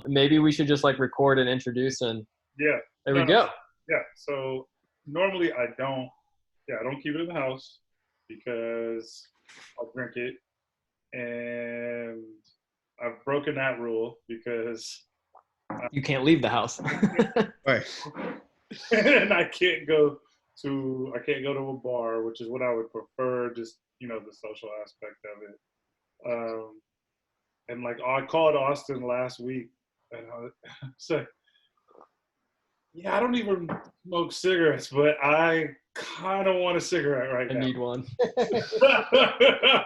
Maybe we should just like record and introduce and Yeah. there we go. Yeah. So normally I don't keep it in the house because I'll drink it. And I've broken that rule because You can't leave the house. Right. and I can't go to a bar, which is what I would prefer, just the social aspect of it. And like I called Austin last week and I said, yeah, I don't even smoke cigarettes, but I kind of want a cigarette right I now. need one.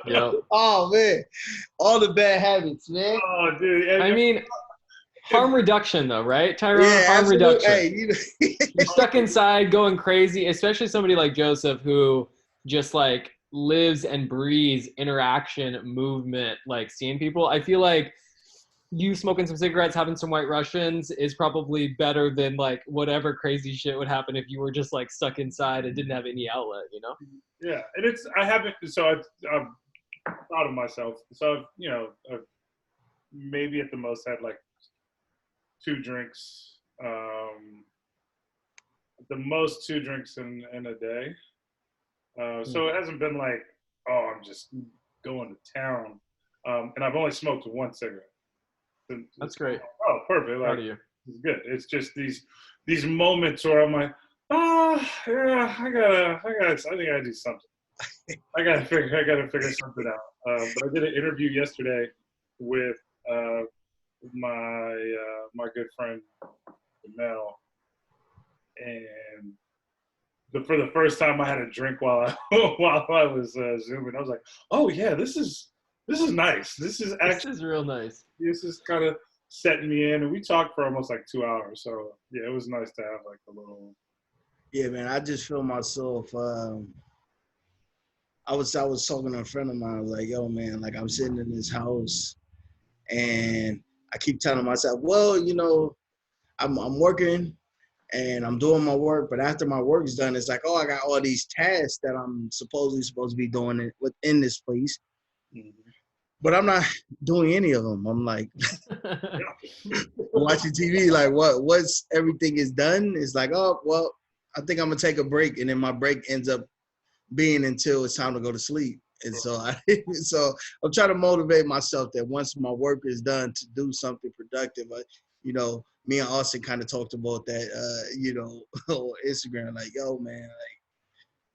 Yep. Oh man, all the bad habits, man. Oh, dude. I mean, harm reduction though, right, Tyrone? Yeah, harm absolutely. reduction. Hey, You're stuck inside going crazy, especially somebody like Joseph who just like lives and breathes interaction, movement, like seeing people. I feel like you smoking some cigarettes, having some White Russians is probably better than like whatever crazy shit would happen if you were just like stuck inside and didn't have any outlet, Yeah, and I haven't. So I'm proud of myself. So I've maybe at the most had like 2 drinks. The most 2 drinks in a day. So it hasn't been like, oh, I'm just going to town. And I've only smoked 1 cigarette. That's great. Oh, perfect. Proud of you. It's good. It's just these moments where I'm like, yeah, I think I do something. I gotta figure something out. But I did an interview yesterday with my good friend Mel, and for the first time I had a drink while I was zooming. I was like, oh yeah, this is nice. This is real nice. This is kind of setting me in, and we talked for almost like 2 hours. So yeah, it was nice to have like a little. Yeah, man. I just feel myself. I was talking to a friend of mine. I was like, yo, man, like I'm sitting in this house, and I keep telling myself, well, I'm working and I'm doing my work, but after my work is done, it's like, oh, I got all these tasks that I'm supposedly supposed to be doing within this place. Mm-hmm. But I'm not doing any of them. I'm like watching TV, like once everything is done, it's like, oh, well, I think I'm going to take a break. And then my break ends up being until it's time to go to sleep. And so I'm trying to motivate myself that once my work is done to do something productive. Me and Austin kind of talked about that, on Instagram, like, yo, man, like,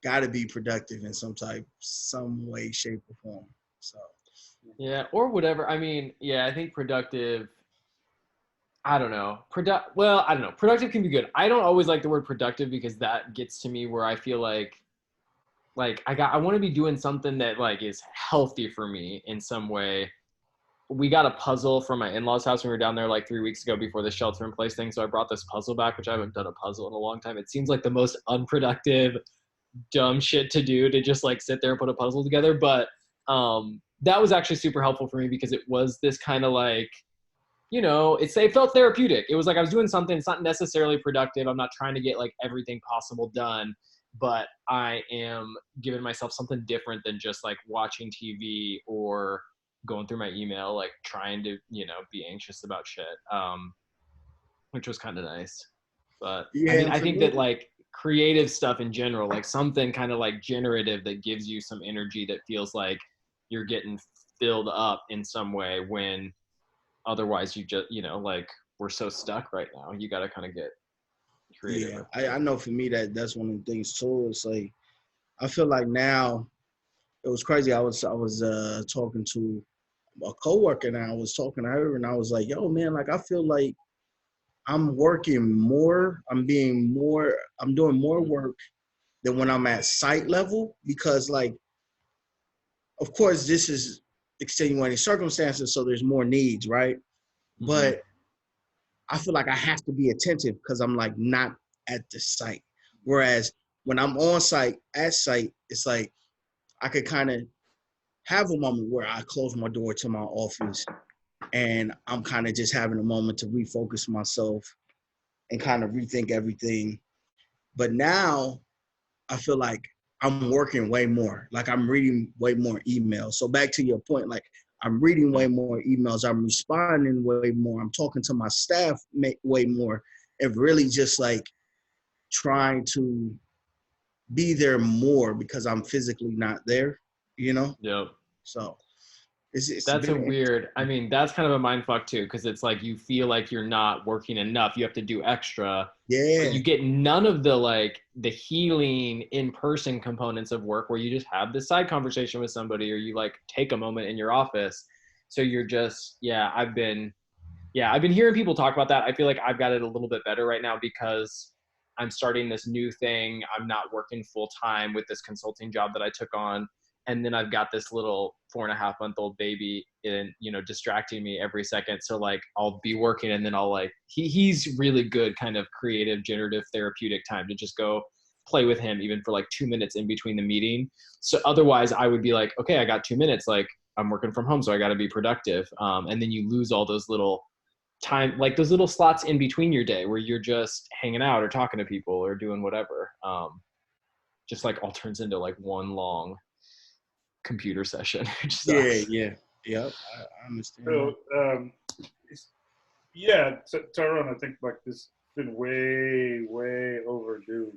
got to be productive in some way, shape, or form. So. Yeah, or whatever. I mean, yeah, I think productive, I don't know. I don't know. Productive can be good. I don't always like the word productive because that gets to me where I feel like I want to be doing something that like is healthy for me in some way. We got a puzzle from my in-laws' house when we were down there like 3 weeks ago before the shelter-in-place thing. So I brought this puzzle back, which I haven't done a puzzle in a long time. It seems like the most unproductive, dumb shit to do to just like sit there and put a puzzle together. But that was actually super helpful for me because it was this kind of like, it felt therapeutic. It was like I was doing something. It's not necessarily productive. I'm not trying to get like everything possible done, but I am giving myself something different than just like watching TV or going through my email, like trying to, be anxious about shit, which was kind of nice. But yeah, I mean, I think that like creative stuff in general, like something kind of like generative that gives you some energy that feels like you're getting filled up in some way when otherwise you just, like we're so stuck right now. You got to kind of get creative. Yeah, I know for me that's one of the things too. It's like, I feel like now, it was crazy. I was talking to a coworker and I was talking to her and I was like, yo, man, like I feel like I'm working more. I'm doing more work than when I'm at site level because like, of course, this is extenuating circumstances, so there's more needs, right? Mm-hmm. But I feel like I have to be attentive because I'm like not at the site. Whereas when I'm on site, at site, it's like I could kind of have a moment where I close my door to my office and I'm kind of just having a moment to refocus myself and kind of rethink everything. But now I feel like I'm working way more. Like I'm reading way more emails. So back to your point, like I'm reading way more emails. I'm responding way more. I'm talking to my staff way more, and really just like trying to be there more because I'm physically not there, you know? Yep. So it's That's a been, weird, I mean, that's kind of a mind fuck too, because it's like you feel like you're not working enough. You have to do extra, but yeah, you get none of the like the healing in-person components of work where you just have this side conversation with somebody or you like take a moment in your office. So you're just, I've been hearing people talk about that. I feel like I've got it a little bit better right now because I'm starting this new thing. I'm not working full time with this consulting job that I took on. And then I've got this little 4.5-month-old baby and, distracting me every second. So like I'll be working and then I'll like, he's really good kind of creative, generative, therapeutic time to just go play with him even for like 2 minutes in between the meeting. So otherwise I would be like, okay, I got 2 minutes. Like I'm working from home, so I got to be productive. And then you lose all those little time, like those little slots in between your day where you're just hanging out or talking to people or doing whatever. Just like all turns into like one long computer session, which yeah, sucks. yeah, yep. I understand that. So, yeah, Tyrone, I think like this has been way overdue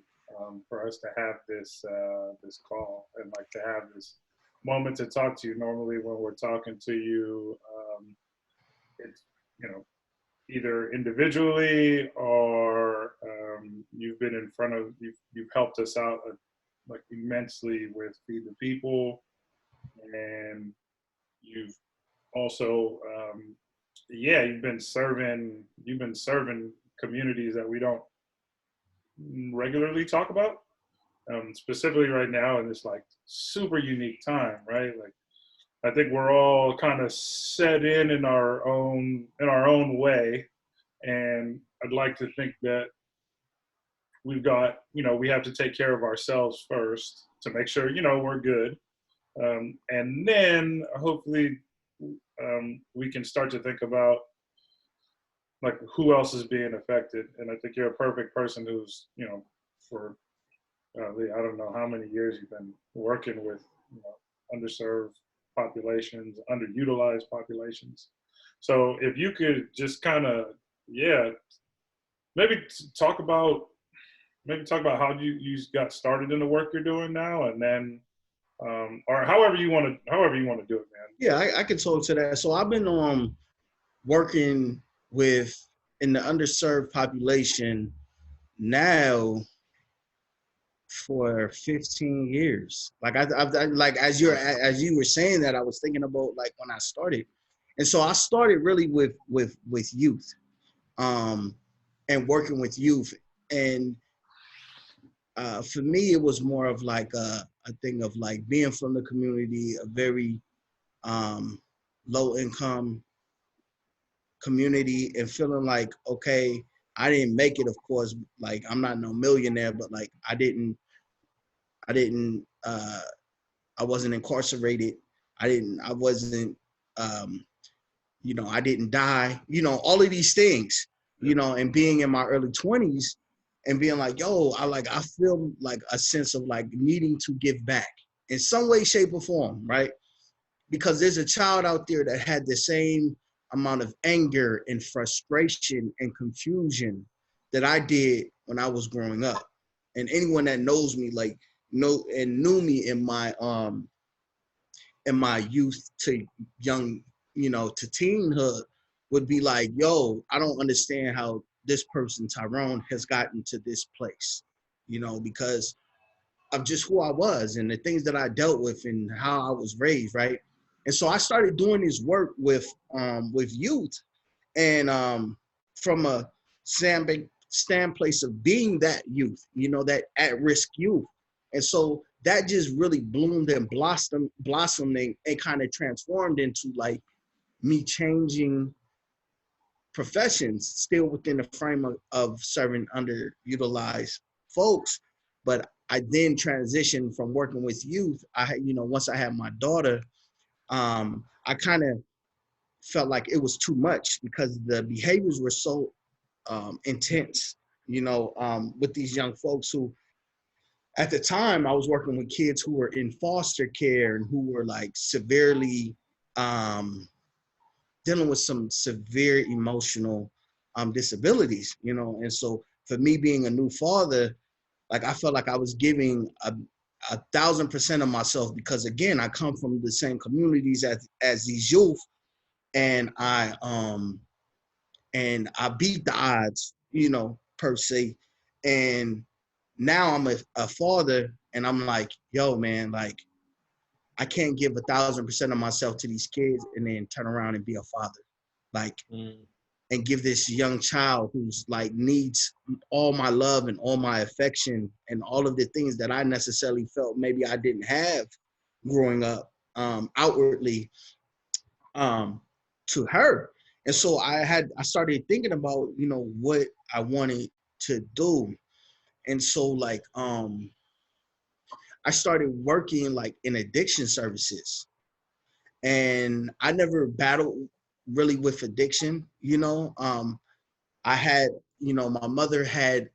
for us to have this call and like to have this moment to talk to you. Normally, when we're talking to you, it's either individually or you've been in front of you've helped us out like immensely with Feed the People, and you've also you've been serving communities that we don't regularly talk about, specifically right now in this like super unique time, right? Like I think we're all kind of set in our own way, and I'd like to think that we've got we have to take care of ourselves first to make sure we're good, and then hopefully we can start to think about like who else is being affected. And I think you're a perfect person who's for I don't know how many years you've been working with underserved populations, underutilized populations. So if you could just kind of yeah maybe talk about how you got started in the work you're doing now, and then or however you want to do it, man. Yeah, I can talk to that. So I've been working with in the underserved population now for 15 years. Like I like as you were saying that, I was thinking about like when I started, and so I started really with youth, um, and working with youth, and for me it was more of like a thing of like being from the community, a very low income community, and feeling like okay, I didn't make it, of course, like I'm not no millionaire, but like I didn't I wasn't incarcerated. I wasn't um I didn't die. All of these things, and being in my early 20s and being like, yo, I feel like a sense of like needing to give back in some way, shape, or form, right? Because there's a child out there that had the same amount of anger and frustration and confusion that I did when I was growing up. And anyone that knows me, like, knew me in my youth to young, to teenhood, would be like, yo, I don't understand how this person, Tyrone, has gotten to this place, because of just who I was and the things that I dealt with and how I was raised, right? And so I started doing this work with youth, and from a stand place of being that youth, that at-risk youth. And so that just really bloomed and blossoming and kind of transformed into like me changing professions still within the frame of serving underutilized folks. But I then transitioned from working with youth. Once I had my daughter, I kind of felt like it was too much because the behaviors were so intense, with these young folks who, at the time, I was working with kids who were in foster care and who were like severely um, dealing with some severe emotional disabilities, and so for me being a new father, like I felt like I was giving a 1,000% of myself, because again, I come from the same communities as these youth, and I beat the odds, per se. And now I'm a father, and I'm like, yo, man, like I can't give 1,000% of myself to these kids and then turn around and be a father, like, Mm. and give this young child who's like needs all my love and all my affection and all of the things that I necessarily felt maybe I didn't have growing up, outwardly, um, to her. And so I started thinking about, what I wanted to do. And so like, I started working like in addiction services, and I never battled really with addiction. I had, my mother had,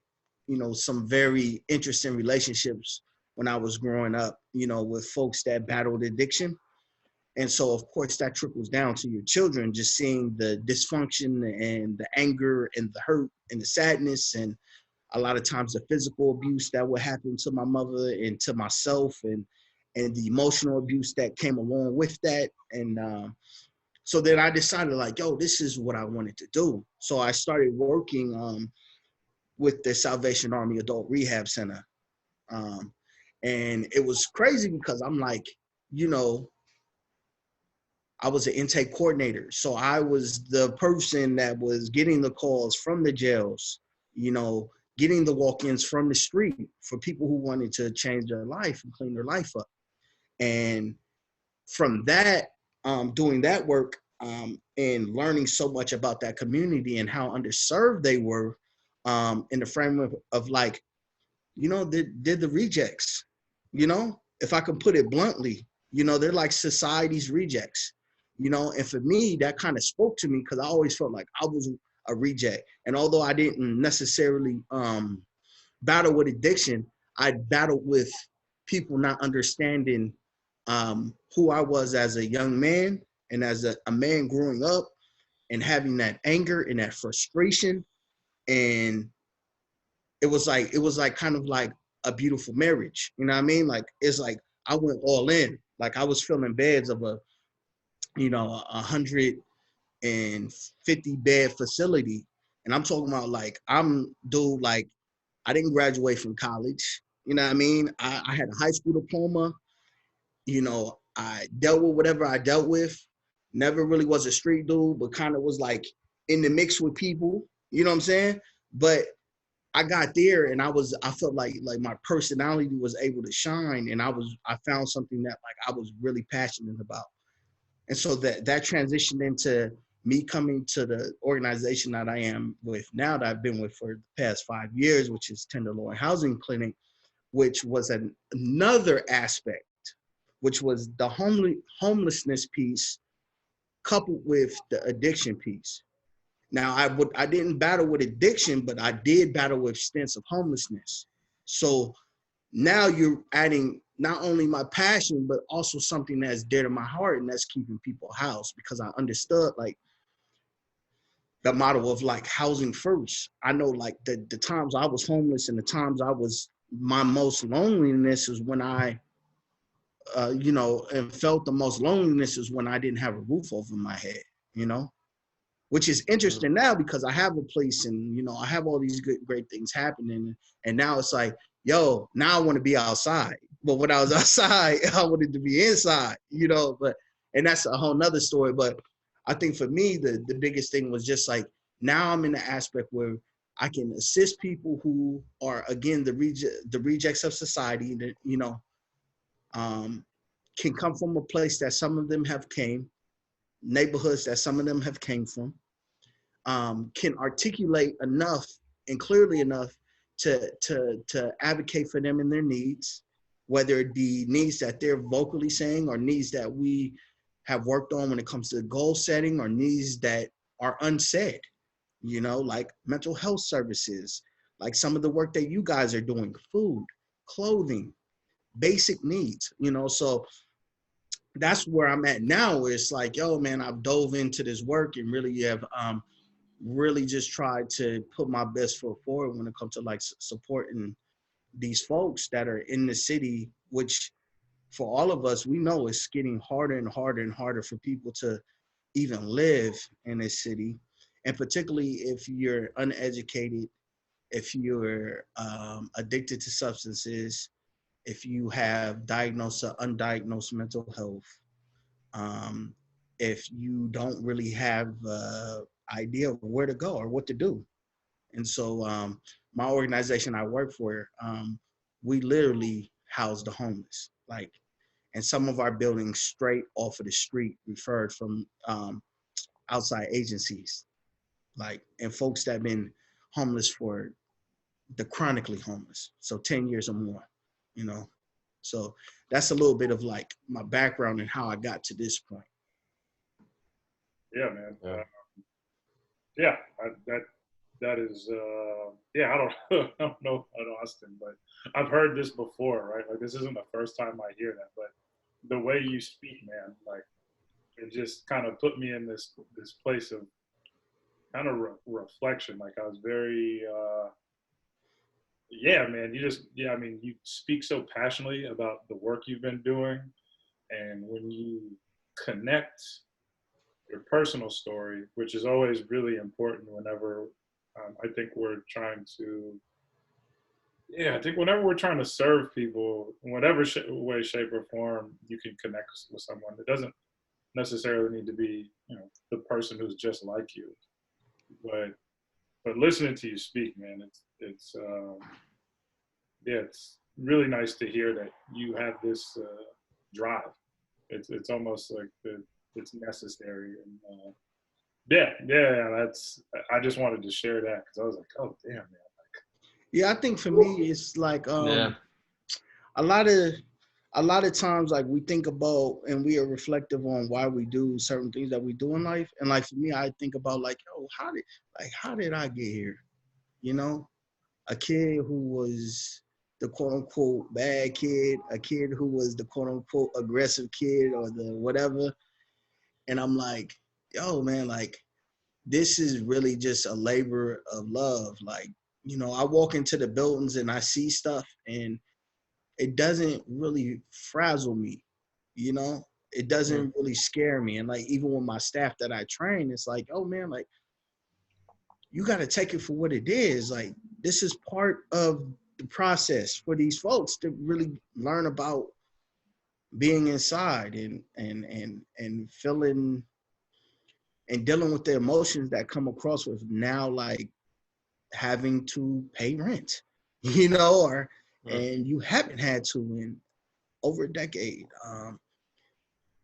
some very interesting relationships when I was growing up, with folks that battled addiction. And so, of course, that trickles down to your children, just seeing the dysfunction and the anger and the hurt and the sadness, and a lot of times the physical abuse that would happen to my mother and to myself, and the emotional abuse that came along with that. And so then I decided, like, yo, this is what I wanted to do. So I started working with the Salvation Army Adult Rehab Center. Um, and it was crazy because I'm like, you know, I was an intake coordinator. So I was the person that was getting the calls from the jails, getting the walk-ins from the street for people who wanted to change their life and clean their life up. And from that, doing that work, and learning so much about that community and how underserved they were, in the framework of like, they're the rejects, if I can put it bluntly, they're like society's rejects, and for me, that kind of spoke to me because I always felt like I was a reject. And although I didn't necessarily battle with addiction, I battled with people not understanding who I was as a young man and as a man growing up, and having that anger and that frustration. And it was like kind of like a beautiful marriage. You know what I mean? Like, it's like I went all in. Like, I was filling beds of a 150-bed facility. And I'm talking about, like, like, I didn't graduate from college. You know what I mean? I had a high school diploma. I dealt with whatever I dealt with. Never really was a street dude, but kind of was like in the mix with people. You know what I'm saying? But I got there, and I felt like my personality was able to shine, and I found something that like I was really passionate about. And so that transitioned into me coming to the organization that I am with now, that I've been with for the past 5 years, which is Tenderloin Housing Clinic, which was another aspect, which was the homelessness piece coupled with the addiction piece. Now, I didn't battle with addiction, but I did battle with stints of homelessness. So now you're adding not only my passion, but also something that's dear to my heart, and that's keeping people housed, because I understood like the model of like housing first. I know like the times I was homeless and the times I was my most loneliness is when and felt the most loneliness is when I didn't have a roof over my head, you know, which is interesting now because I have a place and, I have all these great things happening. And now it's like, yo, now I want to be outside. But when I was outside, I wanted to be inside, and that's a whole nother story. But I think for me, the biggest thing was just like, now I'm in the aspect where I can assist people who are, again, the rejects of society, that, can come from a place that some of them have came, neighborhoods that some of them have came from, can articulate enough and clearly enough to advocate for them and their needs, whether it be needs that they're vocally saying or needs that we have worked on when it comes to goal setting, or needs that are unsaid, like mental health services, like some of the work that you guys are doing, food, clothing, basic needs, so that's where I'm at now, where it's like, yo, man, I've dove into this work and really have really just tried to put my best foot forward when it comes to like supporting these folks that are in the city, which for all of us, we know it's getting harder and harder and harder for people to even live in this city. And particularly if you're uneducated, if you're addicted to substances, if you have diagnosed or undiagnosed mental health, um, if you don't really have idea of where to go or what to do. And so my organization I work for, we literally house the homeless. Like, and some of our buildings straight off of the street referred from outside agencies, like, and folks that have been homeless for the chronically homeless, so 10 years or more, you know. So that's a little bit of like my background and how I got to this point. Yeah, man. Yeah. Yeah, that is. Yeah, I don't, I don't know at Austin, but I've heard this before, right? Like this isn't the first time I hear that, but the way you speak, man, like it just kind of put me in this place of kind of reflection. Like I was very, yeah, man. You just, yeah, I mean, you speak so passionately about the work you've been doing, and when you connect your personal story, which is always really important whenever I think we're trying to, yeah, I think whenever we're trying to serve people, in whatever way, shape, or form, you can connect with someone. It doesn't necessarily need to be, you know, the person who's just like you, but listening to you speak, man, yeah, it's really nice to hear that you have this drive. It's almost like it's necessary, and yeah, that's. I just wanted to share that because I was like, oh damn, man. Yeah, I think for me it's like Yeah. a lot of times like we think about and we are reflective on why we do certain things that we do in life. And like for me, I think about like, oh, how did I get here? You know, a kid who was the quote unquote bad kid, a kid who was the quote unquote aggressive kid or the whatever. And I'm like, yo, man, like this is really just a labor of love. Like, you know, I walk into the buildings and I see stuff and it doesn't really frazzle me, you know? It doesn't really scare me. And like even with my staff that I train, it's like, oh man, like you got to take it for what it is. Like this is part of the process for these folks to really learn about being inside and feeling and dealing with the emotions that come across with now like having to pay rent, you know, or and you haven't had to in over a decade.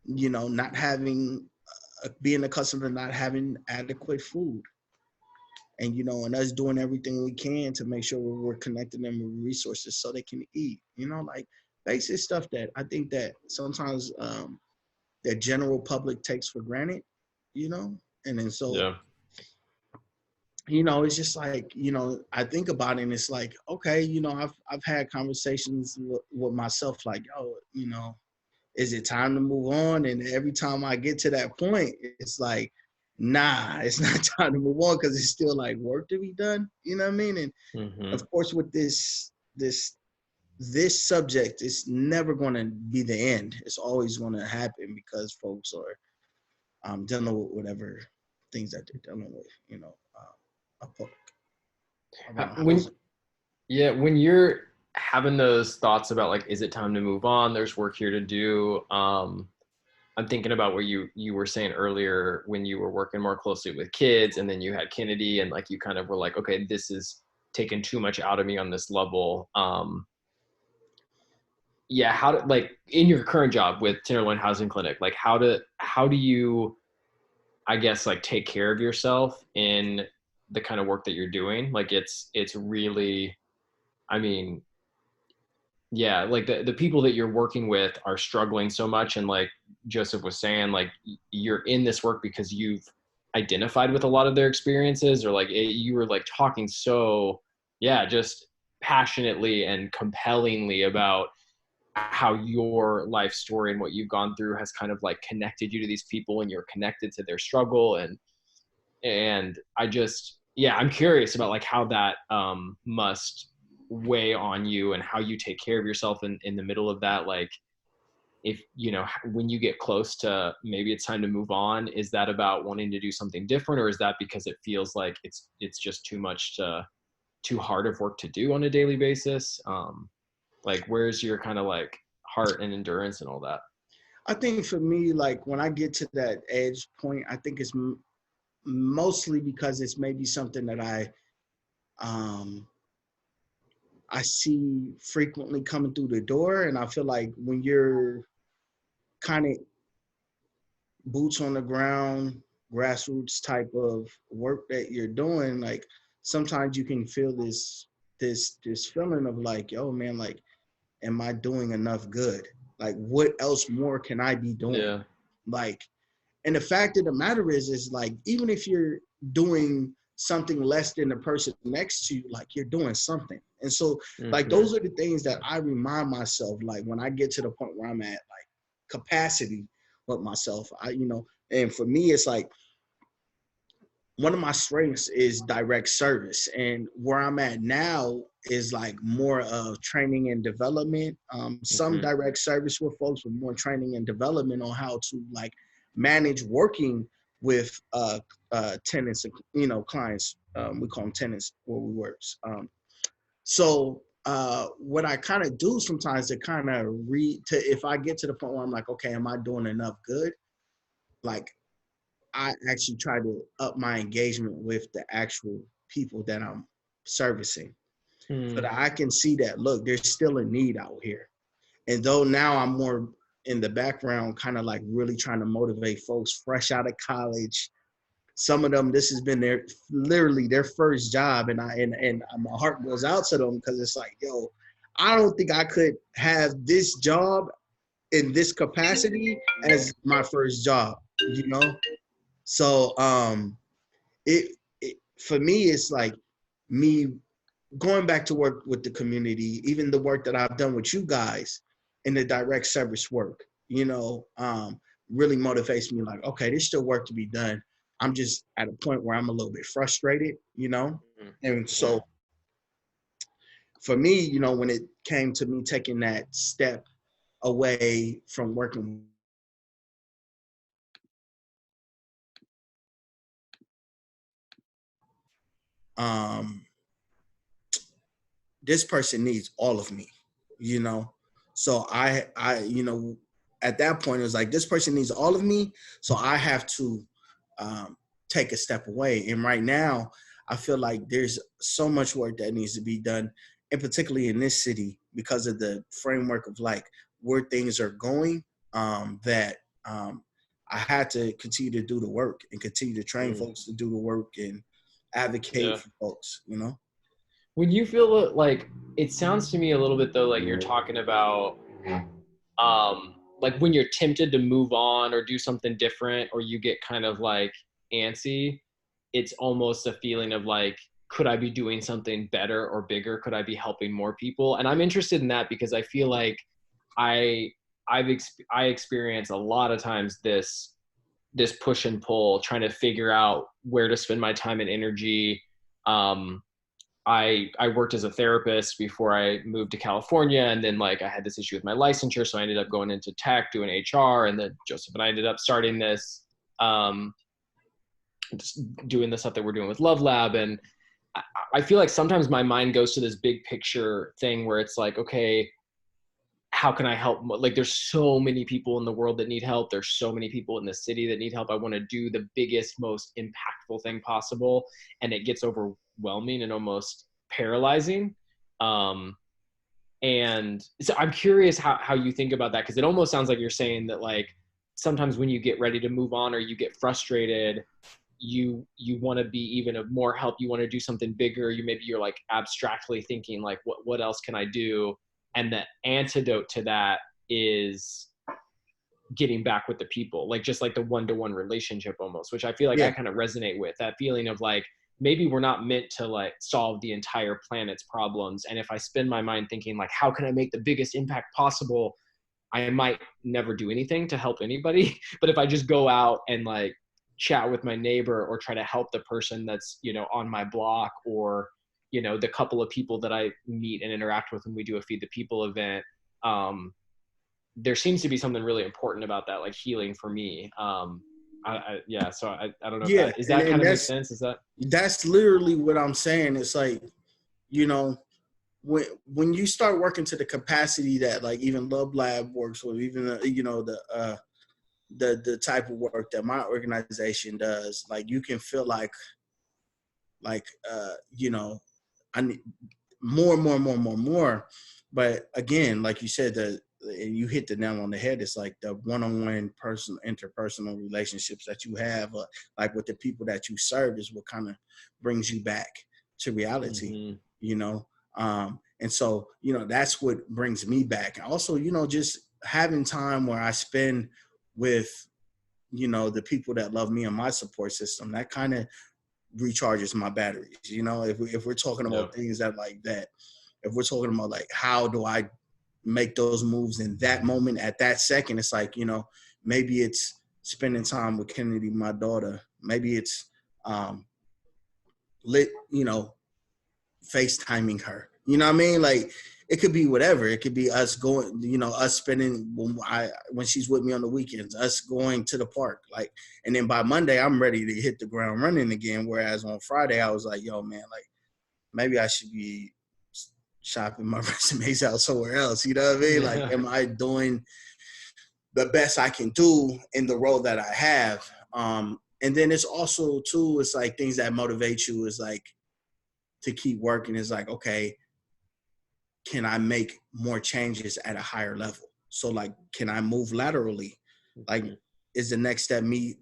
You know, not having being accustomed to not having adequate food, and you know, and us doing everything we can to make sure we're connecting them with resources so they can eat. You know, like basic stuff that I think that sometimes the general public takes for granted. You know, and then so Yeah. you know, it's just like, you know, I think about it and it's like, okay, you know, I've had conversations with myself like, oh, you know, is it time to move on? And every time I get to that point, it's like, nah, it's not time to move on because it's still like work to be done. You know what I mean? And Mm-hmm. of course, with this subject, it's never going to be the end. It's always going to happen because folks are dealing with whatever things that they're dealing with. You know, around When housing. Yeah, when you're having those thoughts about like, is it time to move on? There's work here to do. I'm thinking about what you were saying earlier when you were working more closely with kids, and then you had Kennedy, and like you kind of were like, okay, this is taking too much out of me on this level. Yeah, how do like in your current job with Tenderloin Housing Clinic, like how do you, I guess, like take care of yourself in the kind of work that you're doing? Like it's really, I mean, yeah, like the people that you're working with are struggling so much, and like Joseph was saying, like you're in this work because you've identified with a lot of their experiences, or like you were like talking so, yeah, just passionately and compellingly about how your life story and what you've gone through has kind of like connected you to these people, and you're connected to their struggle. And I just, yeah, I'm curious about like how that must weigh on you and how you take care of yourself in the middle of that. Like, if you know, when you get close to maybe it's time to move on, is that about wanting to do something different, or is that because it feels like it's just too hard of work to do on a daily basis? Like, where's your kind of like heart and endurance and all that? I think for me, like when I get to that edge point, I think it's mostly because it's maybe something that um, I see frequently coming through the door, and I feel like when you're kind of boots on the ground, grassroots type of work that you're doing, like sometimes you can feel this feeling of like, yo, man, like, am I doing enough good? Like, what else more can I be doing? Yeah. Like, and the fact of the matter is like, even if you're doing something less than the person next to you, like you're doing something. And so, like, Mm-hmm. those are the things that I remind myself, like when I get to the point where I'm at like capacity with myself, and for me, it's like one of my strengths is direct service, and where I'm at now is like more of training and development. Some Mm-hmm. direct service with folks, with more training and development on how to like manage working with tenants, clients. We call them tenants where we work. So what I kind of do sometimes to kind of if I get to the point where I'm like, okay, am I doing enough good? Like, I actually try to up my engagement with the actual people that I'm servicing, so Mm. that I can see that, look, there's still a need out here. And though now I'm more in the background, kind of like really trying to motivate folks fresh out of college. Some of them, this has been literally their first job, and my heart goes out to them because it's like, yo, I don't think I could have this job in this capacity as my first job, you know? So it for me, it's like me going back to work with the community, even the work that I've done with you guys in the direct service work, really motivates me, like, okay, there's still work to be done. I'm just at a point where I'm a little bit frustrated. And Mm-hmm. so for me, when it came to me taking that step away from working, um, this person needs all of me, you know? So at that point, it was like, this person needs all of me. So I have to um, take a step away. And right now, I feel like there's so much work that needs to be done, and particularly in this city, because of the framework of like where things are going, that I had to continue to do the work and continue to train Mm. folks to do the work and advocate Yeah. for folks. When you feel like, it sounds to me a little bit though like you're talking about like when you're tempted to move on or do something different, or you get kind of like antsy, it's almost a feeling of like, could I be doing something better or bigger? Could I be helping more people? And I'm interested in that because I feel like I I experience a lot of times this push and pull, trying to figure out where to spend my time and energy. Um, I worked as a therapist before I moved to California, and then like I had this issue with my licensure, so I ended up going into tech, doing HR, and then Joseph and I ended up starting this, just doing the stuff that we're doing with Love Lab. And I feel like sometimes my mind goes to this big picture thing where it's like, okay, how can I help? Like, there's so many people in the world that need help. There's so many people in the city that need help. I want to do the biggest, most impactful thing possible. And it gets overwhelming and almost paralyzing. Um, and so I'm curious how you think about that. Cause it almost sounds like you're saying that like, sometimes when you get ready to move on or you get frustrated, you want to be even of more help. You want to do something bigger. You're like abstractly thinking like, what else can I do? And the antidote to that is getting back with the people, like just like the one-to-one relationship almost, which I feel like I Yeah. kind of resonate with that feeling of like, maybe we're not meant to like solve the entire planet's problems. And if I spend my mind thinking like, how can I make the biggest impact possible? I might never do anything to help anybody. But if I just go out and like chat with my neighbor or try to help the person that's, you know, on my block, or, you know, the couple of people that I meet and interact with when we do a Feed the People event, there seems to be something really important about that, like healing for me. Yeah. So I don't know if Yeah, that, is and, that kind and of makes sense? Is that? that's literally what I'm saying. It's like, you know, when you start working to the capacity that like even Love Lab works with, even you know the type of work that my organization does, like you can feel like you know, I need more and more and more and more and more. But again, like you said, and you hit the nail on the head. It's like the one-on-one personal interpersonal relationships that you have, like with the people that you serve, is what kind of brings you back to reality, Mm-hmm. you know. And so, you know, that's what brings me back. Also, you know, just having time where I spend with, you know, the people that love me and my support system, that kind of recharges my batteries. You know, if we're talking Yep. about things that like that, if we're talking about like how do I make those moves in that moment at that second, it's like, you know, maybe it's spending time with Kennedy, my daughter. Maybe it's you know, FaceTiming her. You know what I mean? Like it could be whatever. It could be us going, you know, us spending when she's with me on the weekends, us going to the park. Like, and then by Monday I'm ready to hit the ground running again. Whereas on Friday I was like, yo, man, like maybe I should be shopping my resumes out somewhere else. You know what I mean? Like, Yeah. am I doing the best I can do in the role that I have? And then it's also too, it's like things that motivate you is like to keep working is like, okay, can I make more changes at a higher level? So like, can I move laterally? Like, Mm-hmm. is the next step me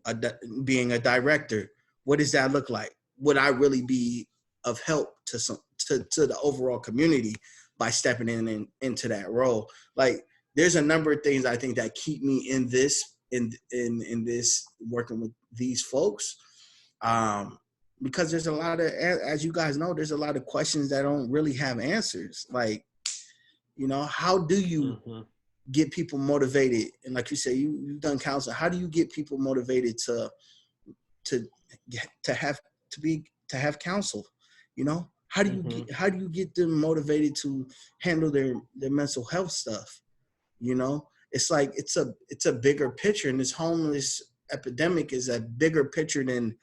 being a director? What does that look like? Would I really be of help to to the overall community by stepping into that role? Like, there's a number of things I think that keep me in this working with these folks. Because there's a lot of, as you guys know, there's a lot of questions that don't really have answers. Like, you know, how do you Mm-hmm. get people motivated? And like you say, you've done counseling. How do you get people motivated to to have counsel? You know, Mm-hmm. how do you get them motivated to handle their mental health stuff? You know, it's like it's a bigger picture, and this homeless epidemic is a bigger picture than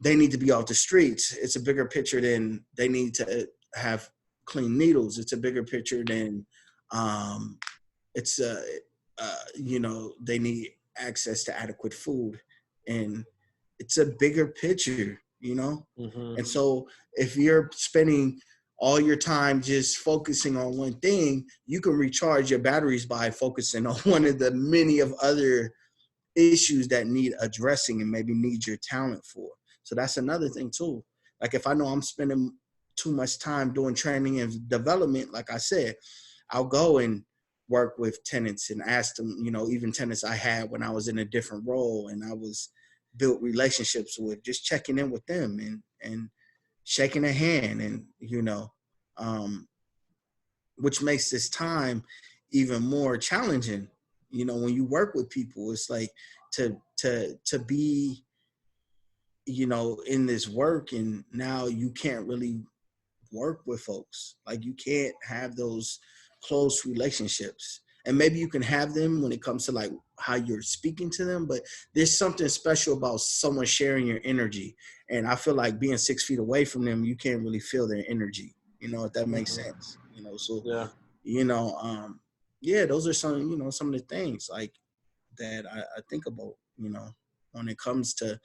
they need to be off the streets. It's a bigger picture than they need to have clean needles. It's a bigger picture than um, it's you know, they need access to adequate food, and it's a bigger picture, you know. Mm-hmm. And so if you're spending all your time just focusing on one thing, you can recharge your batteries by focusing on one of the many of other issues that need addressing and maybe need your talent for. So that's another thing too. Like if I know I'm spending too much time doing training and development, like I said, I'll go and work with tenants and ask them, you know, even tenants I had when I was in a different role and I was built relationships with, just checking in with them and shaking a hand, and you know, um, which makes this time even more challenging. You know, when you work with people, it's like to be, you know, in this work, and now you can't really work with folks. Like you can't have those close relationships. And maybe you can have them when it comes to like how you're speaking to them, but there's something special about someone sharing your energy. And I feel like being 6 feet away from them, you can't really feel their energy, you know, if that makes Mm-hmm. sense. You know, so Yeah. you know, yeah, those are some, you know, some of the things like that I think about, you know, when it comes to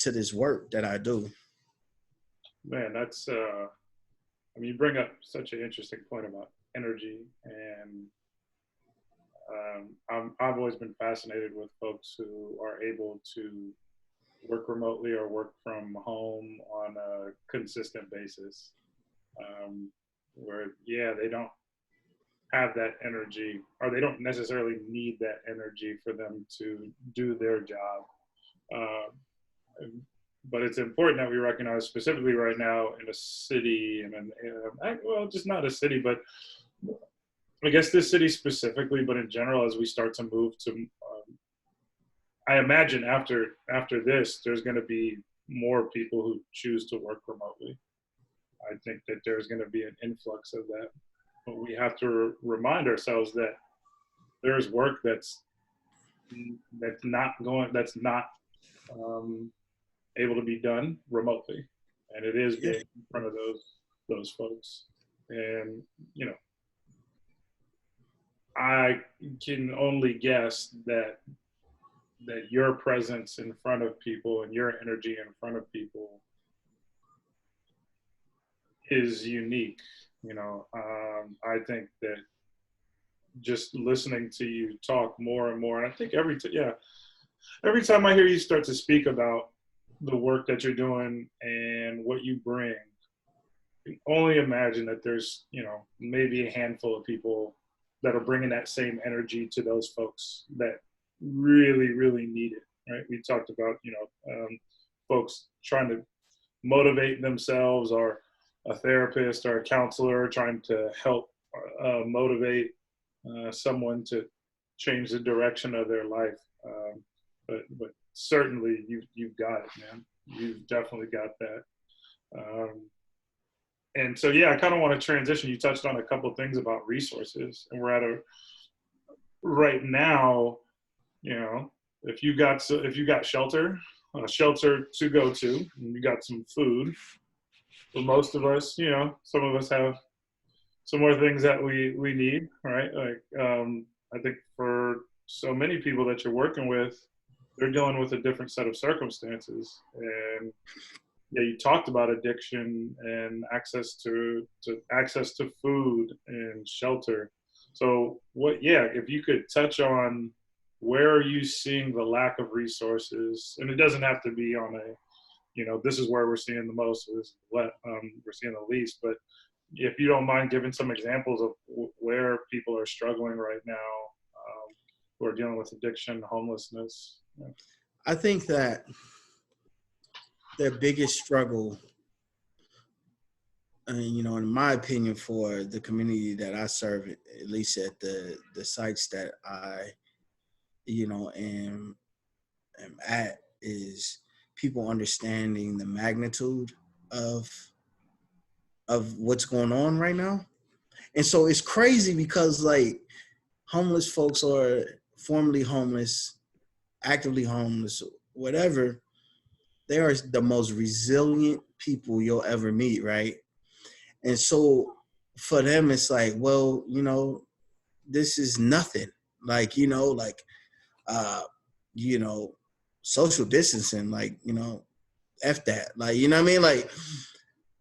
this work that I do. Man, that's I mean, you bring up such an interesting point about energy, and I've always been fascinated with folks who are able to work remotely or work from home on a consistent basis. Where yeah, they don't have that energy, or they don't necessarily need that energy for them to do their job. Uh, but it's important that we recognize specifically right now in a city well, just not a city, but I guess this city specifically, but in general, as we start to move to, I imagine after this, there's going to be more people who choose to work remotely. I think that there's going to be an influx of that, but we have to remind ourselves that there's work that's not um, able to be done remotely, and it is Yeah. being in front of those folks. And I can only guess that your presence in front of people and your energy in front of people is unique. I think that just listening to you talk more and more, and I think every time I hear you start to speak about the work that you're doing and what you bring, I can only imagine that there's maybe a handful of people that are bringing that same energy to those folks that really really need it. Right? We talked about folks trying to motivate themselves, or a therapist or a counselor trying to help motivate someone to change the direction of their life. But certainly you've got it, man. You've definitely got that. And so yeah, I kind of want to transition. You touched on a couple of things about resources, and we're at a right now. If you got shelter, a shelter to go to, and you got some food. For most of us, some of us have some more things that we need, right? Like I think for so many people that you're working with, they're dealing with a different set of circumstances. And yeah, you talked about addiction and access to food and shelter. So if you could touch on where are you seeing the lack of resources, and it doesn't have to be on a this is where we're seeing the most, or this is what we're seeing the least. But if you don't mind giving some examples of where people are struggling right now, who are dealing with addiction, homelessness. I think that their biggest struggle, in my opinion, for the community that I serve, at least at the sites that I, am at, is people understanding the magnitude of what's going on right now. And so it's crazy because like homeless folks, or formerly homeless, actively homeless, whatever, they are the most resilient people you'll ever meet, right? And so for them, it's like, well, this is nothing. Like, uh, you know, social distancing, like, F that. Like, you know what I mean? Like,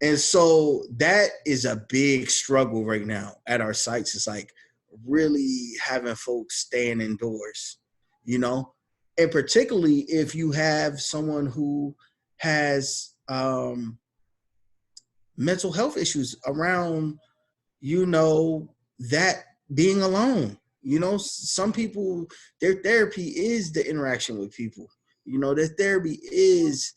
and so that is a big struggle right now at our sites. It's like really having folks staying indoors, and particularly if you have someone who has mental health issues around, that being alone. Some people, their therapy is the interaction with people. Their therapy is,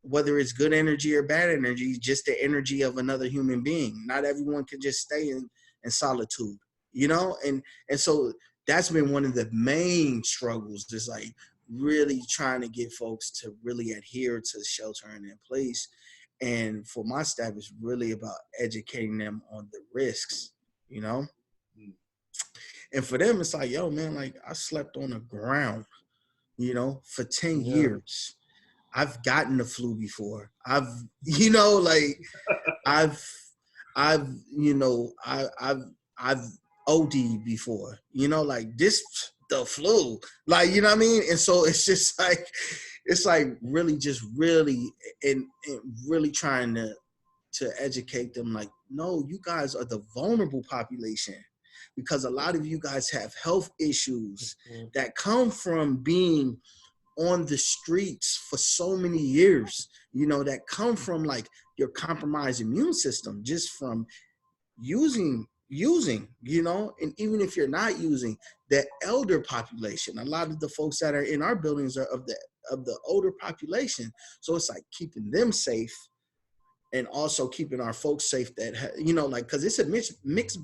whether it's good energy or bad energy, just the energy of another human being. Not everyone can just stay in solitude, and so that's been one of the main struggles, just like really trying to get folks to really adhere to sheltering in place. And for my staff, it's really about educating them on the risks, And for them, it's like, yo, man, like I slept on the ground, for 10 years. I've gotten the flu before. I've, I've, I've OD'd before, like this, the flu, like, you know what I mean? And so it's just like, really just really, and really trying to educate them, like, no, you guys are the vulnerable population, because a lot of you guys have health issues that come from being on the streets for so many years, that come from like your compromised immune system, just from using using, you know, and even if you're not using, the elder population, a lot of the folks that are in our buildings are of the older population. So it's like keeping them safe and also keeping our folks safe that, you know, like, because it's a mixed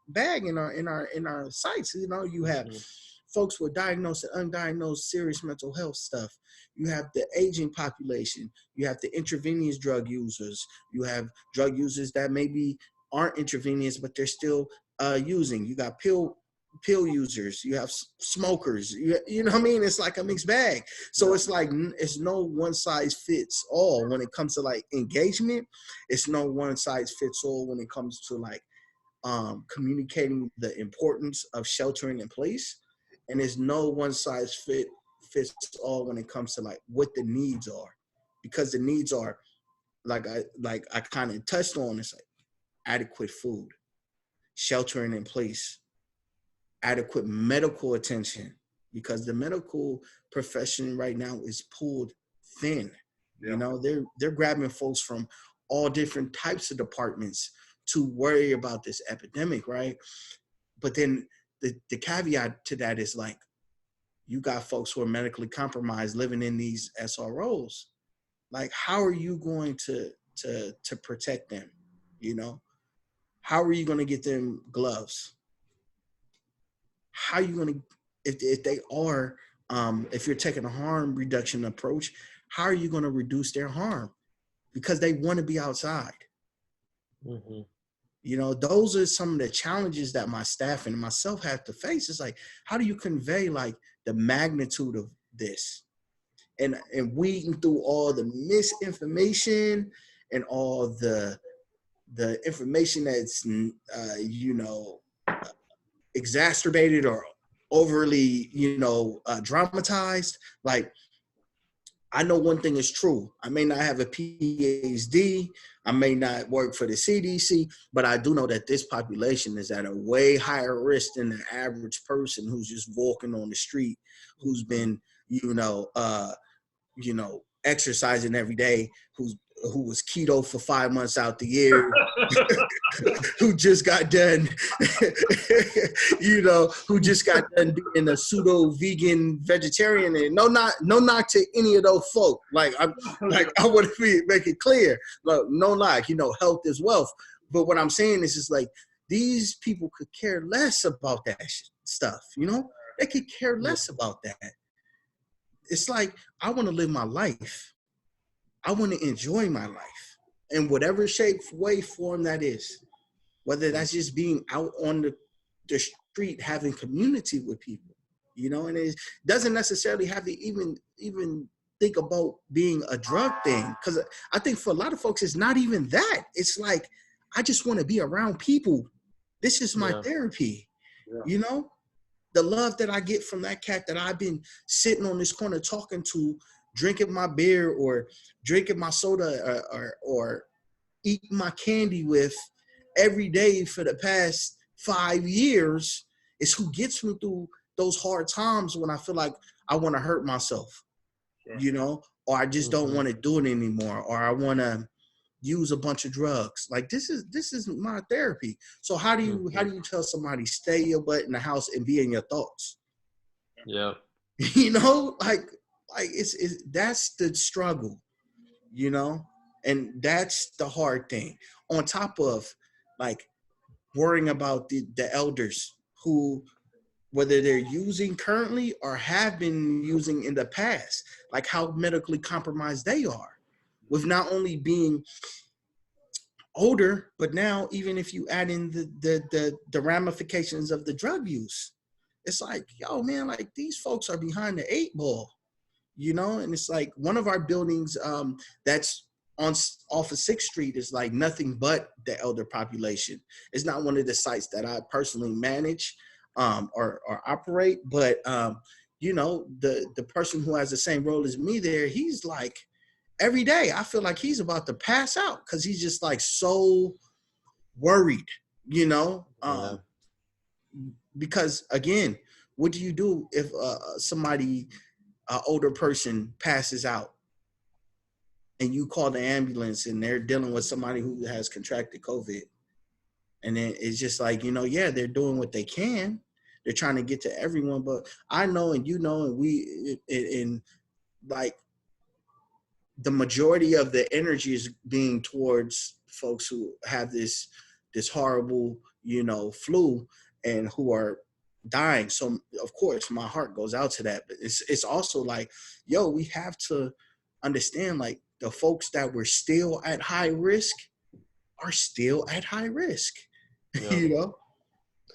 bag in our sites. You know, you have Mhm. folks with diagnosed and undiagnosed serious mental health stuff. You have the aging population. You have the intravenous drug users. You have drug users that maybe aren't intravenous, but they're still using. You got pill users. You have smokers. You know what I mean? It's like a mixed bag. So Yeah. it's like it's no one size fits all when it comes to like engagement. It's no one size fits all when it comes to like communicating the importance of sheltering in place, and there's no one size fits all when it comes to like what the needs are, because the needs are like I kind of touched on. It's like adequate food, sheltering in place, adequate medical attention, because the medical profession right now is pulled thin. Yeah. You know, they're grabbing folks from all different types of departments to worry about this epidemic, right? But then the caveat to that is like you got folks who are medically compromised living in these SROs. Like, how are you going to protect them? You know, how are you going to get them gloves? How are you going to, if they are, if you're taking a harm reduction approach, how are you going to reduce their harm? Because they want to be outside. Mhm. You know, those are some of the challenges that my staff and myself have to face. It's like, how do you convey like the magnitude of this? And weeding through all the misinformation and all the information that's you know, exacerbated or overly, you know, dramatized. Like, I know one thing is true. I may not have a PhD. I may not work for the CDC, but I do know that this population is at a way higher risk than the average person who's just walking on the street, who's been, you know, exercising every day, who was keto for 5 months out the year, who just got done, you know, who just got done being a pseudo vegan vegetarian. And no knock to any of those folk. Like I want to make it clear. Like, no knock, you know, health is wealth. But what I'm saying is just like these people could care less about that stuff. You know, they could care less about that. It's like I want to live my life. I want to enjoy my life in whatever shape, way, form that is. Whether that's just being out on the street having community with people, you know, and it doesn't necessarily have to even think about being a drug thing. Because I think for a lot of folks, it's not even that. It's like, I just want to be around people. This is my Yeah. therapy, Yeah. you know? The love that I get from that cat that I've been sitting on this corner talking to, drinking my beer or drinking my soda or eating my candy with every day for the past 5 years is who gets me through those hard times when I feel like I want to hurt myself, Sure. you know, or I just don't Mhm. want to do it anymore, or I want to use a bunch of drugs. Like this is my therapy. So how do you tell somebody stay your butt in the house and be in your thoughts? Yeah. You know, like it's that's the struggle, you know, and that's the hard thing. On top of like worrying about the elders who, whether they're using currently or have been using in the past, like how medically compromised they are, with not only being older, but now even if you add in the ramifications of the drug use, it's like, yo, man, like these folks are behind the 8 ball, you know. And it's like one of our buildings that's on off of 6th Street is like nothing but the elder population. It's not one of the sites that I personally manage or operate, but you know, the person who has the same role as me there, he's like every day I feel like he's about to pass out because he's just like so worried, you know. Yeah. Because again, what do you do if somebody, an older person, passes out and you call the ambulance and they're dealing with somebody who has contracted COVID? And then it's just like, yeah, they're doing what they can. They're trying to get to everyone. But I know, and and we, and like the majority of the energy is being towards folks who have this horrible, flu and who are dying. So of course my heart goes out to that. But it's also like, yo, we have to understand like the folks that were still at high risk are still at high risk. Yeah. you know?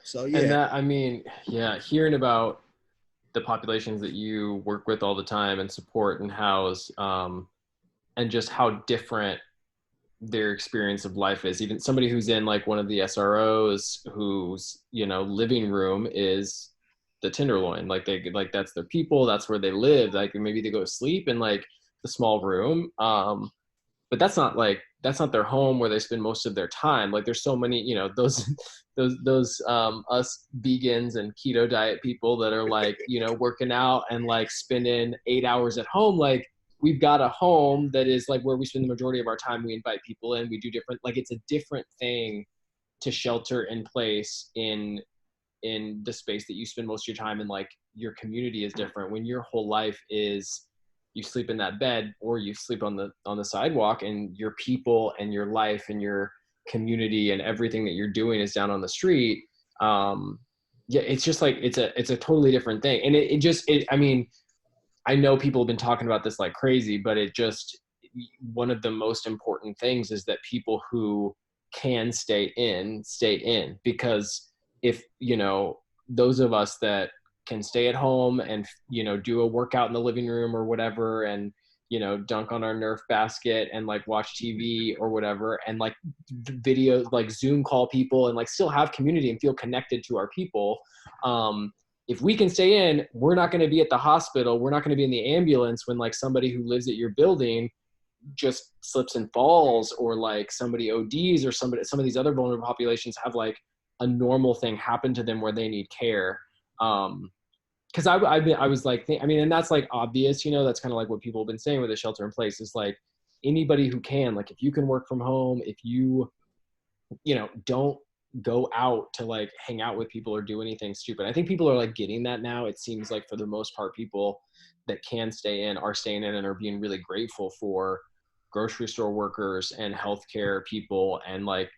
So And yeah. that, I mean, yeah, hearing about the populations that you work with all the time and support and house, and just how different their experience of life is. Even somebody who's in like one of the SROs whose, living room is the Tenderloin. Like that's their people, that's where they live. Like maybe they go to sleep in like the small room. But that's not their home where they spend most of their time. Like there's so many, those those us vegans and keto diet people that are like, working out and like spending 8 hours at home. Like we've got a home that is like where we spend the majority of our time. We invite people in, we do different, like it's a different thing to shelter in place in the space that you spend most of your time in. Like your community is different when your whole life is you sleep in that bed or you sleep on the sidewalk, and your people and your life and your community and everything that you're doing is down on the street. Yeah, it's just like it's a totally different thing. And I mean, I know people have been talking about this like crazy, but one of the most important things is that people who can stay in, because if, those of us that can stay at home and, do a workout in the living room or whatever, and, dunk on our Nerf basket and like watch TV or whatever, and like videos, like Zoom call people and like still have community and feel connected to our people. If we can stay in, we're not going to be at the hospital. We're not going to be in the ambulance when like somebody who lives at your building just slips and falls, or like somebody ODs, or some of these other vulnerable populations have like a normal thing happen to them where they need care. Because I was like, I mean, and that's like obvious, that's kind of like what people have been saying with the shelter in place is like anybody who can, like if you can work from home, if you, don't go out to like hang out with people or do anything stupid. I think people are like getting that now. It seems like for the most part, people that can stay in are staying in and are being really grateful for grocery store workers and healthcare people, and like,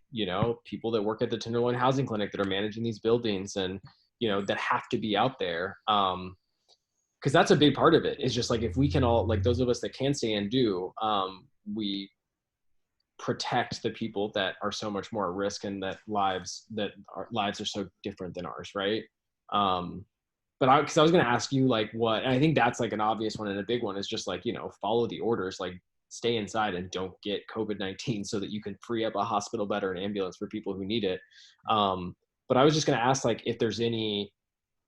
people that work at the Tenderloin Housing Clinic that are managing these buildings, and, that have to be out there. Because that's a big part of it. Is just like if we can all, like those of us that can stay and do, we protect the people that are so much more at risk, and that our lives are so different than ours, right? But because I was going to ask you like what, and I think that's like an obvious one, and a big one is just like, follow the orders, like stay inside and don't get COVID-19 so that you can free up a hospital bed or an ambulance for people who need it. But I was just going to ask like if there's any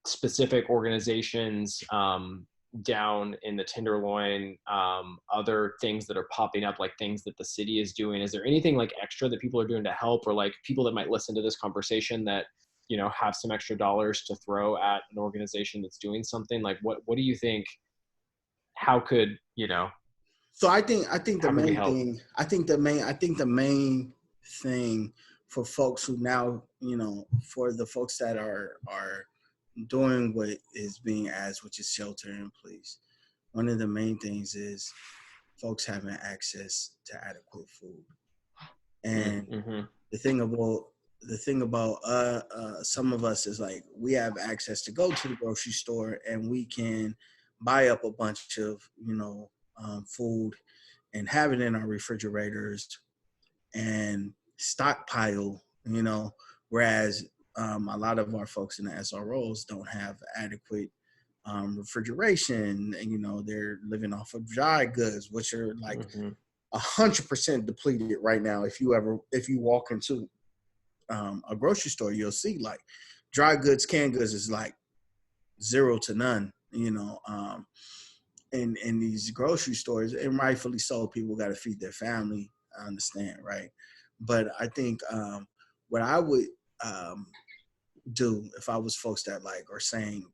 specific organizations down in the Tenderloin, other things that are popping up, like things that the city is doing. Is there anything like extra that people are doing to help, or like people that might listen to this conversation that, have some extra dollars to throw at an organization that's doing something? Like what do you think, how could, So I think the how could we main help? thing, the main thing for folks who now, for the folks that are doing what is being asked, which is shelter in place. One of the main things is folks having access to adequate food. And Mm-hmm. the thing about some of us is like we have access to go to the grocery store and we can buy up a bunch of food and have it in our refrigerators and stockpile, whereas a lot of our folks in the SROs don't have adequate refrigeration, and they're living off of dry goods, which are like Mm-hmm. 100% depleted right now. If you walk into a grocery store, you'll see like dry goods, canned goods is like zero to none, in these grocery stores, and rightfully so. People got to feed their family. I understand, right? But I think what I would do if I was folks that like are saying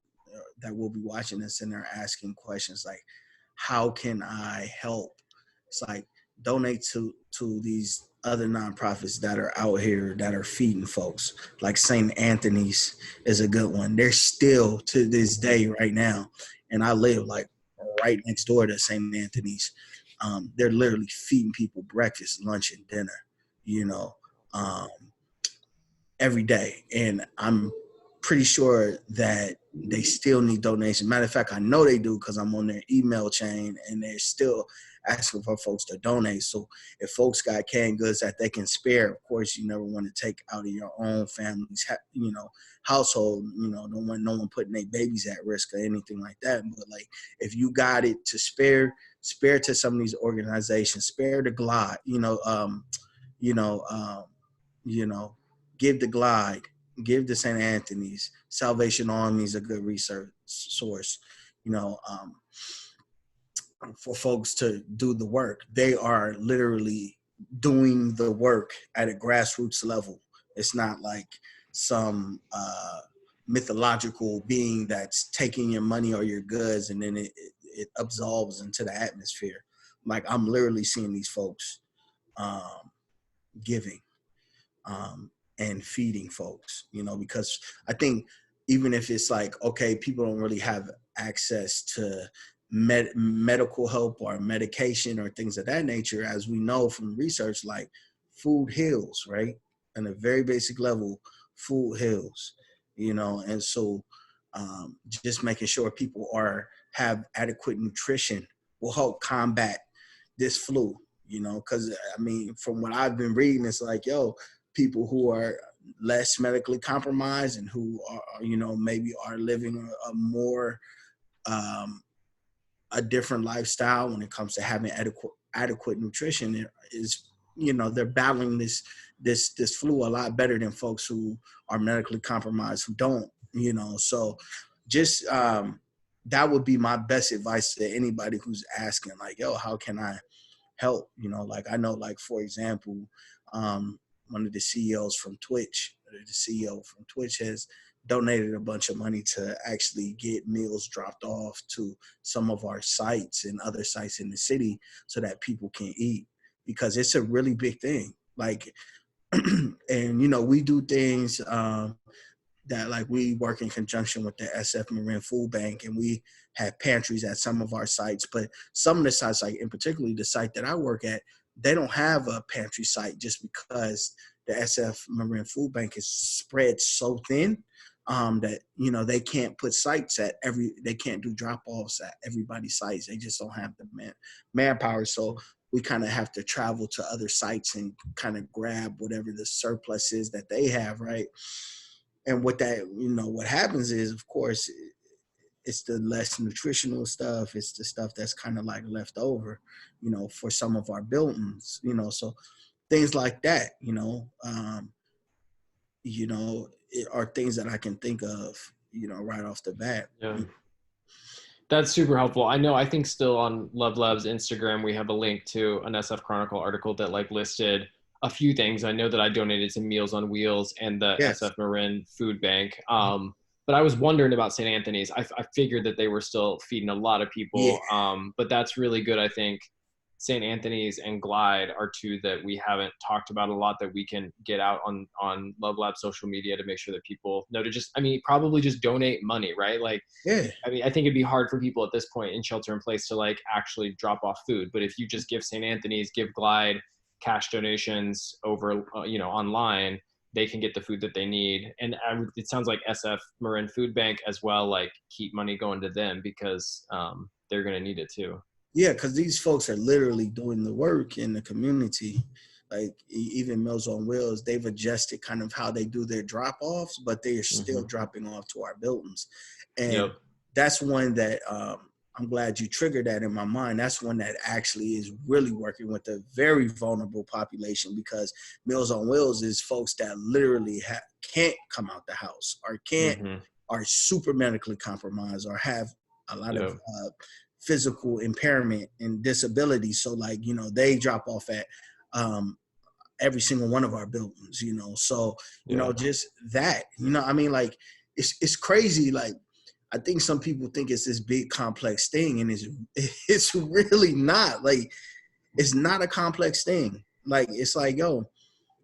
that will be watching this and they're asking questions like, how can I help? It's like, donate to these other nonprofits that are out here that are feeding folks. Like St. Anthony's is a good one. They're still to this day right now, and I live like right next door to St. Anthony's. They're literally feeding people breakfast, lunch, and dinner. You know, um, every day. And I'm pretty sure that they still need donations. Matter of fact, I know they do because I'm on their email chain and they're still asking for folks to donate. So if folks got canned goods that they can spare, of course, you never want to take out of your own family's, household. Don't want no one putting their babies at risk or anything like that. But like, if you got it to spare to some of these organizations, spare the Glide, you know, um, you know, give the Glide, give the St. Anthony's. Salvation Army is a good research source, you know, for folks to do the work. They are literally doing the work at a grassroots level. It's not like some mythological being that's taking your money or your goods and then it absolves into the atmosphere. Like, I'm literally seeing these folks giving and feeding folks, because I think even if it's like, okay, people don't really have access to medical help or medication or things of that nature, as we know from research, like food heals, right? On a very basic level, food heals, and so just making sure people have adequate nutrition will help combat this flu, because I mean, from what I've been reading, it's like, people who are less medically compromised and who are, maybe are living a more, a different lifestyle when it comes to having adequate nutrition is, they're battling this flu a lot better than folks who are medically compromised who don't, so just, that would be my best advice to anybody who's asking, like, how can I help? Like, I know, like, for example, one of the CEOs from Twitch, the CEO from Twitch has donated a bunch of money to actually get meals dropped off to some of our sites and other sites in the city so that people can eat, because it's a really big thing. Like, and, we do things, that, like, we work in conjunction with the SF Marin Food Bank, and we have pantries at some of our sites. But some of the sites, like in particularly the site that I work at, they don't have a pantry site just because the SF Marin Food Bank is spread so thin that, they can't put sites they can't do drop-offs at everybody's sites. They just don't have the manpower. So we kind of have to travel to other sites and kind of grab whatever the surplus is that they have, right? And what that, what happens is, of course, it's the less nutritional stuff. It's the stuff that's kind of like left over, for some of our buildings, so things like that, it are things that I can think of, right off the bat. Yeah. That's super helpful. I think still on Love Lab's Instagram, we have a link to an SF Chronicle article that like listed a few things. I know that I donated to Meals on Wheels and the Yes. SF Marin Food Bank. But I was wondering about St. Anthony's. I figured that they were still feeding a lot of people. Yeah. But that's really good. I think St. Anthony's and Glide are two that we haven't talked about a lot that we can get out on Love Lab social media to make sure that people know to just, probably just donate money, right? Like, Yeah. I think it'd be hard for people at this point in shelter in place to like actually drop off food. But if you just give St. Anthony's, give Glide cash donations over, online, they can get the food that they need. And it sounds like SF Marin Food Bank as well, like keep money going to them because they're going to need it too. Yeah, because these folks are literally doing the work in the community. Like even Meals on Wheels, they've adjusted kind of how they do their drop-offs, but they are still dropping off to our buildings. And that's one that I'm glad you triggered that in my mind. That's one that actually is really working with a very vulnerable population, because Meals on Wheels is folks that literally can't come out the house or are super medically compromised or have a lot of physical impairment and disability. So like, they drop off at every single one of our buildings, so, just that, like it's crazy. Like, I think some people think it's this big complex thing, and it's really not. Like, It's not a complex thing. Like, it's like, yo,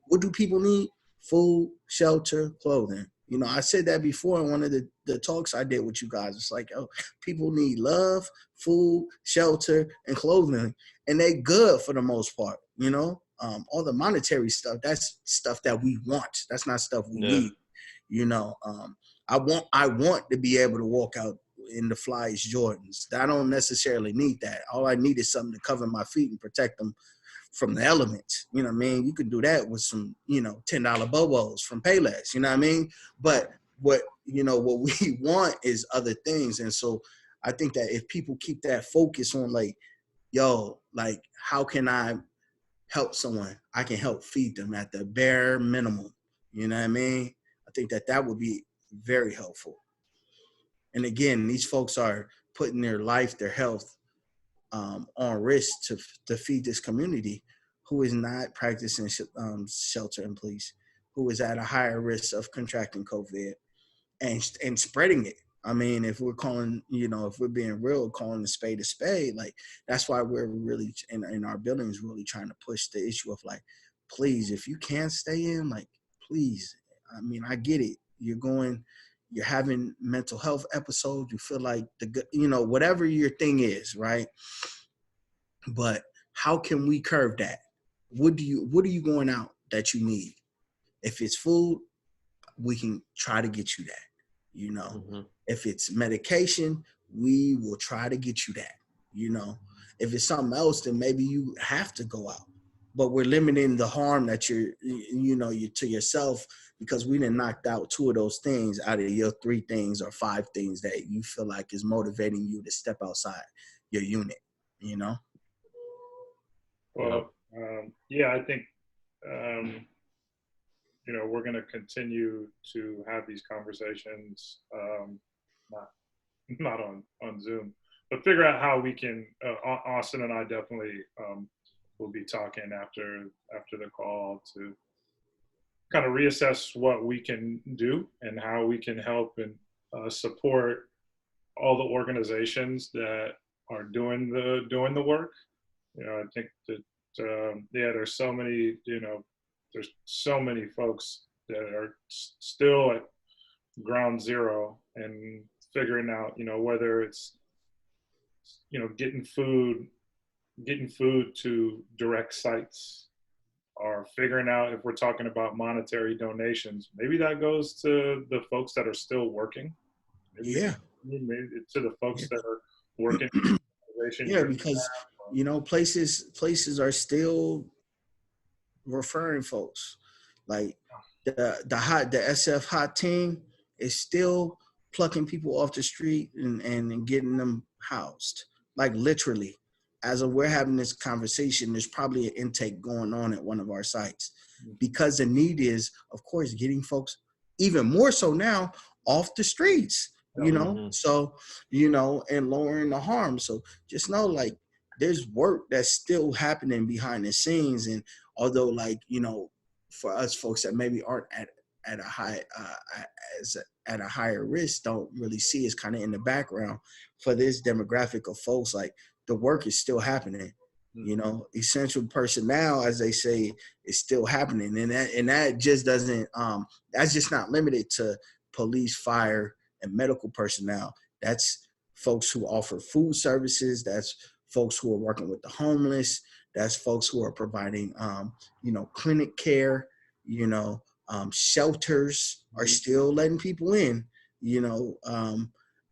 what do people need? Food, shelter, clothing. You know, I said that before in one of the talks I did with you guys. It's like, oh, people need love, food, shelter, and clothing. And they good for the most part, you know? All the monetary stuff, that's stuff that we want. That's not stuff we Yeah. need. You know, I want to be able to walk out in the flyest Jordans. I don't necessarily need that. All I need is something to cover my feet and protect them from the elements. You know what I mean? You can do that with some, you know, $10 Bobos from Payless, you know what I mean? But what we want is other things. And so I think that if people keep that focus on like, yo, like, how can I help someone? I can help feed them at the bare minimum. You know what I mean? I think that that would be very helpful. And again, these folks are putting their life, their health, on risk to feed this community who is not practicing shelter in place, who is at a higher risk of contracting COVID and spreading it. I mean, if we're calling, you know, if we're being real, calling a spade, like that's why we're really in our buildings really trying to push the issue of like, please, if you can't stay in, like, please. I mean, I get it. You're having mental health episodes. You feel like whatever your thing is, right? But how can we curb that? What are you going out that you need? If it's food, we can try to get you that. You know, Mm-hmm. if it's medication, we will try to get you that. You know, if it's something else, then maybe you have to go out. But we're limiting the harm that you to yourself because we didn't knocked out 2 of those things out of your 3 things or 5 things that you feel like is motivating you to step outside your unit. You know. Well, yeah, I think we're going to continue to have these conversations, not not on Zoom, but figure out how we can. Austin and I definitely will be talking after the call to kind of reassess what we can do and how we can help and support all the organizations that are doing the work. I think that there's so many there's so many folks that are still at ground zero and figuring out whether it's getting food to direct sites or figuring out if we're talking about monetary donations, maybe that goes to the folks that are still working. Yeah. Maybe to the folks that are working. Yeah, because places are still referring folks. Like the SF hot team is still plucking people off the street and getting them housed. Like literally. As we're having this conversation, there's probably an intake going on at one of our sites. Because the need is, of course, getting folks even more so now off the streets. So and lowering the harm. So just know, like, there's work that's still happening behind the scenes. And although, like, for us folks that maybe aren't at a high at a higher risk, don't really see is kind of in the background. For this demographic of folks, like, the work is still happening. Essential personnel, as they say, is still happening. And that just doesn't that's just not limited to police, fire, and medical personnel. That's folks who offer food services. That's folks who are working with the homeless. That's folks who are providing clinic care. Shelters are still letting people in.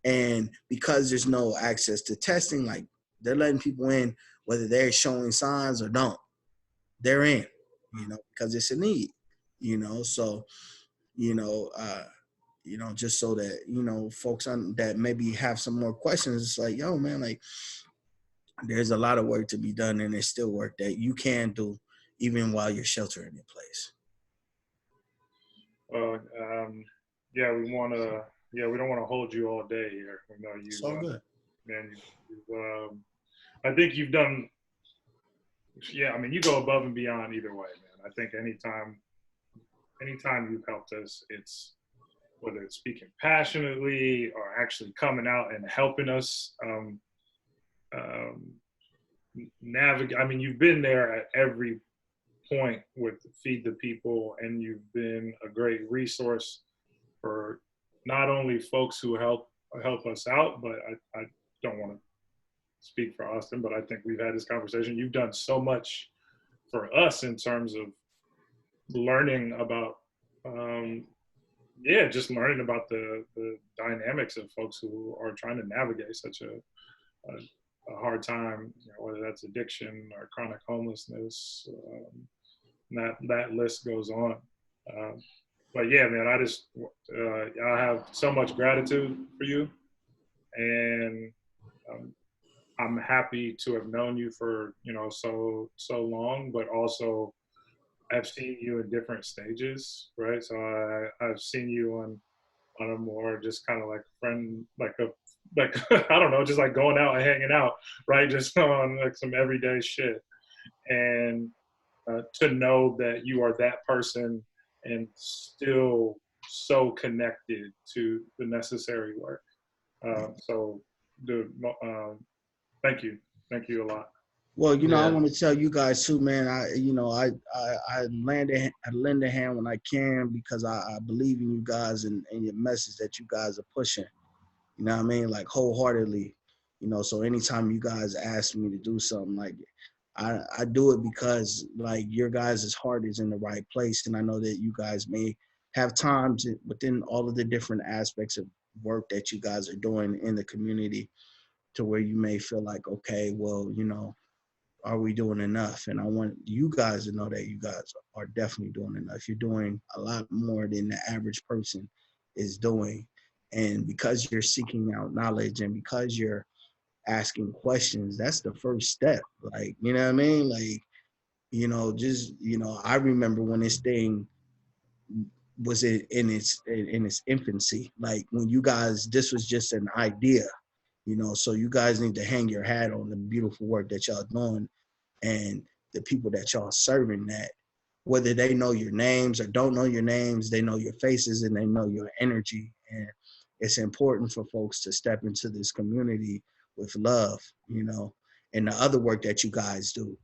And because there's no access to testing, like, they're letting people in whether they're showing signs or don't. They're in, because it's a need. So just so that folks that maybe have some more questions, it's like, yo, man, like, there's a lot of work to be done, and there's still work that you can do even while you're sheltering in place. Well, yeah, we don't want to hold you all day here. We know you. It's all good. Man, I think you've done. Yeah, I mean, you go above and beyond either way, man. I think anytime you've helped us, it's whether it's speaking passionately or actually coming out and helping us navigate. I mean, you've been there at every point with Feed the People, and you've been a great resource for not only folks who help us out, but I don't want to speak for Austin, but I think we've had this conversation. You've done so much for us in terms of learning about, just learning about the dynamics of folks who are trying to navigate such a hard time, whether that's addiction or chronic homelessness. That list goes on. But yeah, man, I have so much gratitude for you, and I'm happy to have known you for so long, but also I've seen you in different stages, right? So I've seen you on a more just kind of like friend, like I don't know, just like going out and hanging out, right? Just on like some everyday shit, and to know that you are that person and still so connected to the necessary work. So, dude, thank you a lot. Well, I Yeah. want to tell you guys too, man. I lend a hand when I can because I believe in you guys and your message that you guys are pushing. You know what I mean? Like wholeheartedly. So anytime you guys ask me to do something, like I do it because like your guys' heart is in the right place, and I know that you guys may have times within all of the different aspects of work that you guys are doing in the community to where you may feel like, okay, well, are we doing enough? And I want you guys to know that you guys are definitely doing enough. You're doing a lot more than the average person is doing. And because you're seeking out knowledge and because you're asking questions, that's the first step. Like, you know what I mean? Like, I remember when this thing was in its infancy. Like when you guys, this was just an idea, so you guys need to hang your hat on the beautiful work that y'all doing and the people that y'all serving, that whether they know your names or don't know your names, they know your faces and they know your energy. And it's important for folks to step into this community with love, and the other work that you guys do.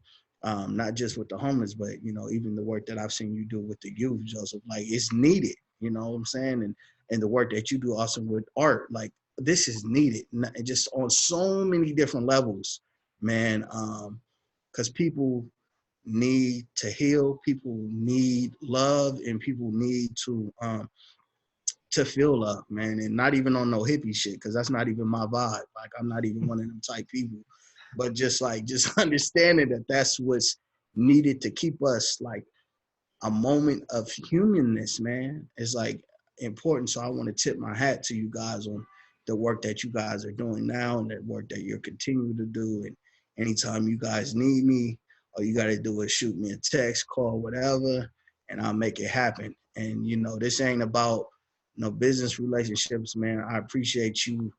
Not just with the homeless, but even the work that I've seen you do with the youth, Joseph. Like it's needed, you know what I'm saying? And the work that you do also with art, like this is needed, just on so many different levels, man. Because people need to heal, people need love, and people need to feel love, man. And not even on no hippie shit, because that's not even my vibe. Like I'm not even one of them type people. But just understanding that that's what's needed to keep us like a moment of humanness, man. It's like important. So I want to tip my hat to you guys on the work that you guys are doing now and the work that you're continuing to do. And anytime you guys need me, all you got to do is shoot me a text, call, whatever, and I'll make it happen. And, this ain't about no business relationships, man. I appreciate you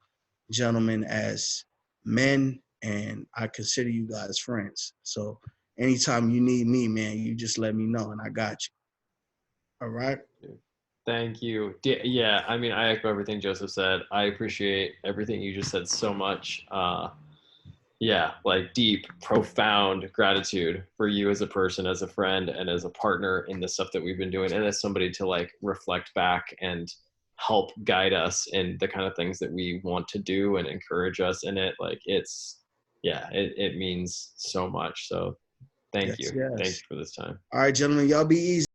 gentlemen as men, and I consider you guys friends. So anytime you need me, man, you just let me know and I got you. All right. Thank you. Yeah, I mean, I echo everything Joseph said. I appreciate everything you just said so much. Yeah, like deep, profound gratitude for you as a person, as a friend, and as a partner in the stuff that we've been doing, and as somebody to like reflect back and help guide us in the kind of things that we want to do and encourage us in it. Like it means so much. So thank Yes, you. Thank you yes. for this time. All right, gentlemen, y'all be easy.